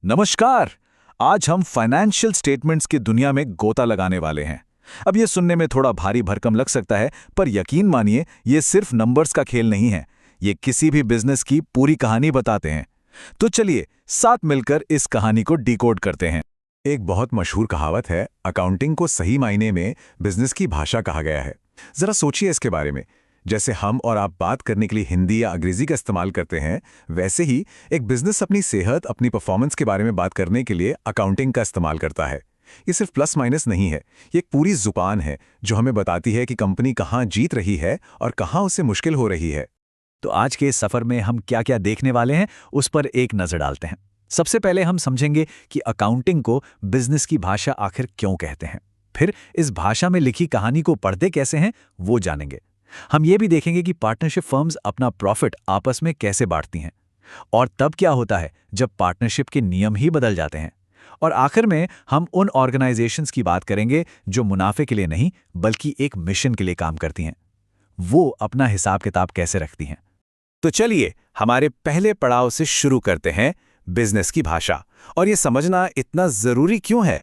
नमस्कार। आज हम फाइनेंशियल स्टेटमेंट्स की दुनिया में गोता लगाने वाले हैं। अब ये सुनने में थोड़ा भारी भरकम लग सकता है, पर यकीन मानिए ये सिर्फ नंबर्स का खेल नहीं है। ये किसी भी बिजनेस की पूरी कहानी बताते हैं। तो चलिए साथ मिलकर इस कहानी को डिकोड करते हैं। एक बहुत मशहूर कहावत है, अकाउंटिंग को सही मायने में बिजनेस की भाषा कहा गया है। जरा सोचिए इसके बारे में। जैसे हम और आप बात करने के लिए हिंदी या अंग्रेजी का इस्तेमाल करते हैं, वैसे ही एक बिजनेस अपनी सेहत, अपनी परफॉर्मेंस के बारे में बात करने के लिए अकाउंटिंग का इस्तेमाल करता है। ये सिर्फ प्लस माइनस नहीं है, ये एक पूरी जुबान है जो हमें बताती है कि कंपनी कहाँ जीत रही है और कहाँ उसे मुश्किल हो रही है। तो आज के इस सफर में हम क्या क्या देखने वाले हैं, उस पर एक नजर डालते हैं। सबसे पहले हम समझेंगे कि अकाउंटिंग को बिजनेस की भाषा आखिर क्यों कहते हैं। फिर इस भाषा में लिखी कहानी को पढ़ते कैसे हैं, वो जानेंगे। हम ये भी देखेंगे कि पार्टनरशिप फर्म्स अपना प्रॉफिट आपस में कैसे बांटती हैं, और तब क्या होता है जब पार्टनरशिप के नियम ही बदल जाते हैं। और आखिर में हम उन ऑर्गेनाइजेशंस की बात करेंगे जो मुनाफे के लिए नहीं बल्कि एक मिशन के लिए काम करती हैं। वो अपना हिसाब किताब कैसे रखती हैं। तो चलिए हमारे पहले पड़ाव से शुरू करते हैं, बिजनेस की भाषा। और ये समझना इतना जरूरी क्यों है।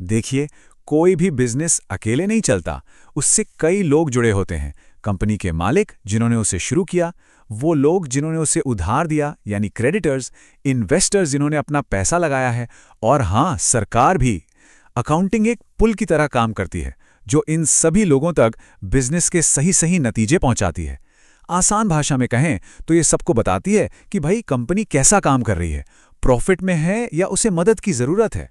देखिए, कोई भी बिजनेस अकेले नहीं चलता, उससे कई लोग जुड़े होते हैं। कंपनी के मालिक जिन्होंने उसे शुरू किया, वो लोग जिन्होंने उसे उधार दिया यानी क्रेडिटर्स, इन्वेस्टर्स जिन्होंने अपना पैसा लगाया है, और हाँ, सरकार भी। अकाउंटिंग एक पुल की तरह काम करती है जो इन सभी लोगों तक बिजनेस के सही सही नतीजे पहुंचाती है। आसान भाषा में कहें तो ये सबको बताती है कि भाई कंपनी कैसा काम कर रही है, प्रॉफिट में है या उसे मदद की जरूरत है।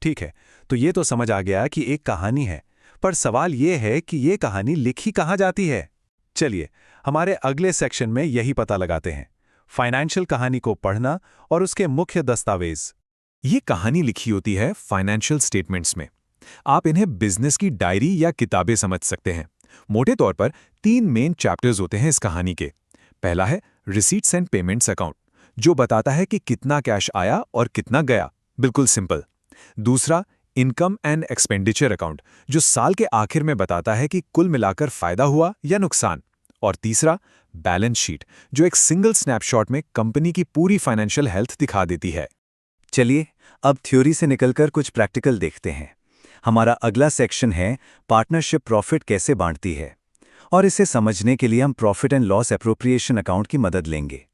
ठीक है, तो ये तो समझ आ गया कि एक कहानी है, पर सवाल ये है कि ये कहानी लिखी कहाँ जाती है। चलिए हमारे अगले सेक्शन में यही पता लगाते हैं, फाइनेंशियल कहानी को पढ़ना और उसके मुख्य दस्तावेज। ये कहानी लिखी होती है फाइनेंशियल स्टेटमेंट्स में। आप इन्हें बिजनेस की डायरी या किताबें समझ सकते हैं। मोटे तौर पर 3 मेन चैप्टर्स होते हैं इस कहानी के। पहला है रिसीट्स एंड पेमेंट्स अकाउंट, जो बताता है कि कितना कैश आया और कितना गया, बिल्कुल सिंपल। दूसरा इनकम एंड एक्सपेंडिचर अकाउंट, जो साल के आखिर में बताता है कि कुल मिलाकर फायदा हुआ या नुकसान। और तीसरा बैलेंस शीट, जो एक सिंगल स्नैपशॉट में कंपनी की पूरी फाइनेंशियल हेल्थ दिखा देती है। चलिए अब थ्योरी से निकलकर कुछ प्रैक्टिकल देखते हैं। हमारा अगला सेक्शन है पार्टनरशिप प्रॉफिट कैसे बांटती है, और इसे समझने के लिए हम profit and loss appropriation account की मदद लेंगे।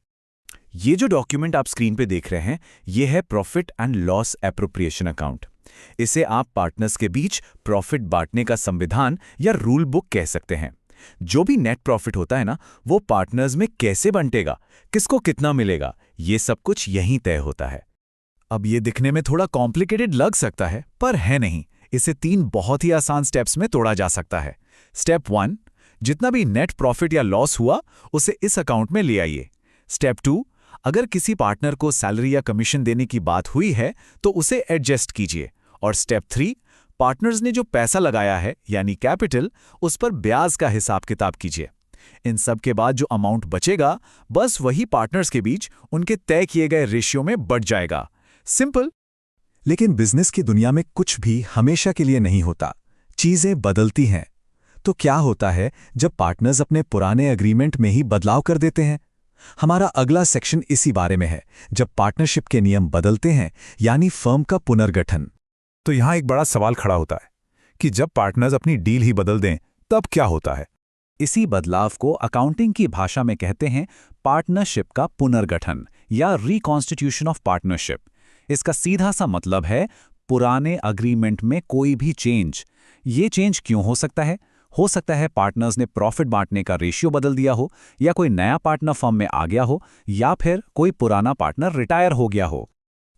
ये जो डॉक्यूमेंट आप स्क्रीन पे देख रहे हैं, ये है profit and loss appropriation account. इसे आप पार्टनर्स के बीच प्रॉफिट बांटने का संविधान या रूल बुक कह सकते हैं। जो भी नेट प्रॉफिट होता है ना, वो पार्टनर्स में कैसे बंटेगा, किसको कितना मिलेगा, ये सब कुछ यहीं तय होता है। अब ये दिखने में थोड़ा कॉम्प्लिकेटेड लग सकता है, पर है नहीं। इसे 3 बहुत ही आसान स्टेप्स में तोड़ा जा सकता है। स्टेप 1, जितना भी नेट प्रॉफिट या लॉस हुआ उसे इस अकाउंट में ले आइए। स्टेप 2, अगर किसी पार्टनर को सैलरी या कमीशन देने की बात हुई है तो उसे एडजस्ट कीजिए। और स्टेप 3, पार्टनर्स ने जो पैसा लगाया है यानी कैपिटल, उस पर ब्याज का हिसाब किताब कीजिए। इन सब के बाद जो अमाउंट बचेगा, बस वही पार्टनर्स के बीच उनके तय किए गए रेशियो में बढ़ जाएगा। सिंपल। लेकिन बिजनेस की दुनिया में कुछ भी हमेशा के लिए नहीं होता, चीजें बदलती हैं। तो क्या होता है जब पार्टनर्स अपने पुराने एग्रीमेंट में ही बदलाव कर देते हैं? हमारा अगला सेक्शन इसी बारे में है, जब पार्टनरशिप के नियम बदलते हैं, यानी फर्म का पुनर्गठन। तो यहां एक बड़ा सवाल खड़ा होता है कि जब पार्टनर्स अपनी डील ही बदल दें तब क्या होता है। इसी बदलाव को अकाउंटिंग की भाषा में कहते हैं पार्टनरशिप का पुनर्गठन या रिकॉन्स्टिट्यूशन ऑफ पार्टनरशिप। इसका सीधा सा मतलब है पुराने अग्रीमेंट में कोई भी चेंज। ये चेंज क्यों हो सकता है? हो सकता है पार्टनर्स ने प्रॉफिट बांटने का रेशियो बदल दिया हो, या कोई नया पार्टनर फर्म में आ गया हो, या फिर कोई पुराना पार्टनर रिटायर हो गया हो।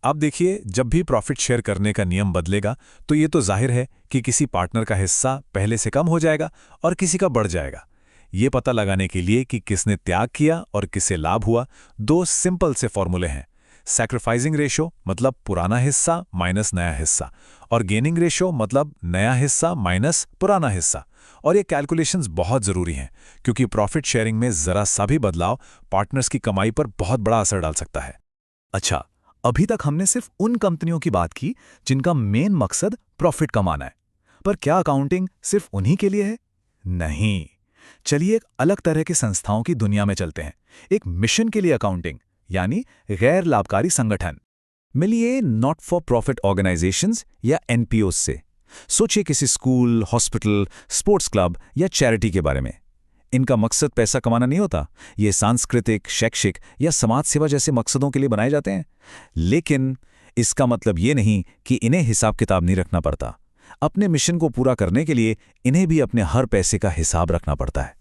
अब देखिए, जब भी प्रॉफिट शेयर करने का नियम बदलेगा तो ये तो जाहिर है कि किसी पार्टनर का हिस्सा पहले से कम हो जाएगा और किसी का बढ़ जाएगा। ये पता लगाने के लिए कि किसने त्याग किया और किसे लाभ हुआ, 2 सिंपल से फॉर्मूले हैं। सैक्रिफाइसिंग रेशो मतलब पुराना हिस्सा माइनस नया हिस्सा, और गेनिंग रेशो मतलब नया हिस्सा माइनस पुराना हिस्सा। और ये कैलकुलेशंस बहुत ज़रूरी हैं, क्योंकि प्रॉफिट शेयरिंग में ज़रा सा भी बदलाव पार्टनर्स की कमाई पर बहुत बड़ा असर डाल सकता है। अच्छा, अभी तक हमने सिर्फ उन कंपनियों की बात की जिनका मेन मकसद प्रॉफिट कमाना है। पर क्या अकाउंटिंग सिर्फ उन्हीं के लिए है? नहीं। चलिए एक अलग तरह के संस्थाओं की दुनिया में चलते हैं। एक मिशन के लिए अकाउंटिंग, यानी गैर लाभकारी संगठन। मिलिए नॉट फॉर प्रॉफिट ऑर्गेनाइजेशंस या एनपीओ से। सोचिए किसी स्कूल, हॉस्पिटल, स्पोर्ट्स क्लब या चैरिटी के बारे में। इनका मकसद पैसा कमाना नहीं होता, ये सांस्कृतिक, शैक्षिक या समाज सेवा जैसे मकसदों के लिए बनाए जाते हैं। लेकिन इसका मतलब ये नहीं कि इन्हें हिसाब किताब नहीं रखना पड़ता। अपने मिशन को पूरा करने के लिए इन्हें भी अपने हर पैसे का हिसाब रखना पड़ता है।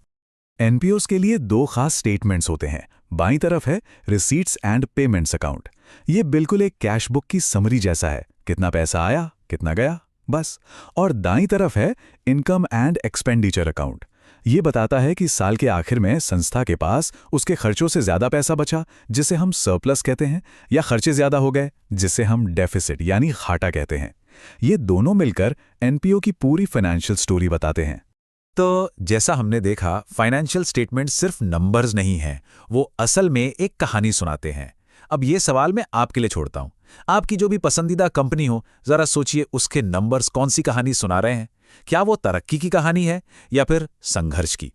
एनपीओस के लिए दो खास स्टेटमेंट्स होते हैं। बाईं तरफ है रिसीट्स एंड पेमेंट्स अकाउंट। ये बिल्कुल एक कैश बुक की समरी जैसा है, कितना पैसा आया, कितना गया, बस। और दाईं तरफ है इनकम एंड एक्सपेंडिचर अकाउंट। ये बताता है कि साल के आखिर में संस्था के पास उसके खर्चों से ज्यादा पैसा बचा, जिसे हम सरप्लस कहते हैं, या खर्चे ज्यादा हो गए, जिसे हम डेफिसिट यानी घाटा कहते हैं। ये दोनों मिलकर एनपीओ की पूरी फाइनेंशियल स्टोरी बताते हैं। तो जैसा हमने देखा, फाइनेंशियल स्टेटमेंट सिर्फ नंबर्स नहीं हैं, वो असल में एक कहानी सुनाते हैं। अब ये सवाल मैं आपके लिए छोड़ता हूं। आपकी जो भी पसंदीदा कंपनी हो, जरा सोचिए उसके नंबर्स कौन सी कहानी सुना रहे हैं। क्या वो तरक्की की कहानी है या फिर संघर्ष की?